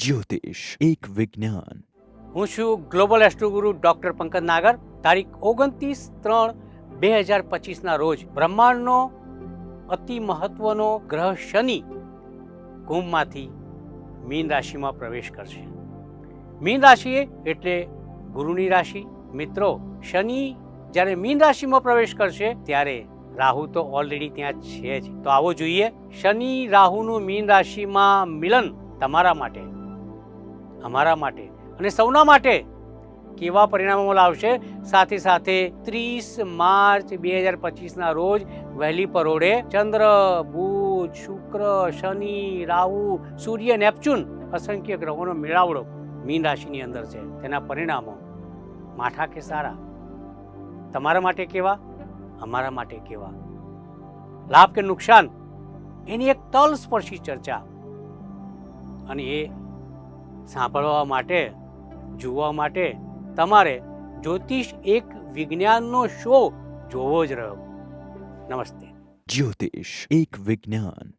જ્યોતિષ એક વિજ્ઞાન. હું છું ગ્લોબલ એસ્ટ્રોગુરુ ડૉક્ટર પંકજ નાગર. તારીખ 29/3/2025ના રોજ બ્રહ્માંડનો અતિ મહત્વનો ગ્રહ શનિ કુંભમાંથી મીન રાશિમાં પ્રવેશ કરશે. મીન રાશિ એટલે ગુરુની રાશિ. મિત્રો, શનિ જ્યારે મીન રાશિમાં પ્રવેશ કરશે ત્યારે રાહુ તો ઓલરેડી ત્યાં છે જ. તો આવો જોઈએ શનિ રાહુનું મીન રાશિમાં મિલન તમારા માટે, અમારા માટે અને સૌના માટે કેવા પરિણામો લાવશે. સાથે સાથે 30 માર્ચ 2025ના રોજ વહેલી પરોઢે ચંદ્ર, બુધ, શુક્ર, શનિ, રાહુ, સૂર્ય, નેપચ્યુન અસંખ્ય ગ્રહોનો મેળાવડો મીન રાશિની અંદર છે. તેના પરિણામો માઠા કે સારા, તમારા માટે કેવા, અમારા માટે કેવા, લાભ કે નુકસાન, એની એક તલસ્પર્શી ચર્ચા. અને એ સાંભળવા માટે, જોવા માટે તમારે જ્યોતિષ એક વિજ્ઞાનનો શો જોવો જ રહ્યો. નમસ્તે. જ્યોતિષ એક વિજ્ઞાન.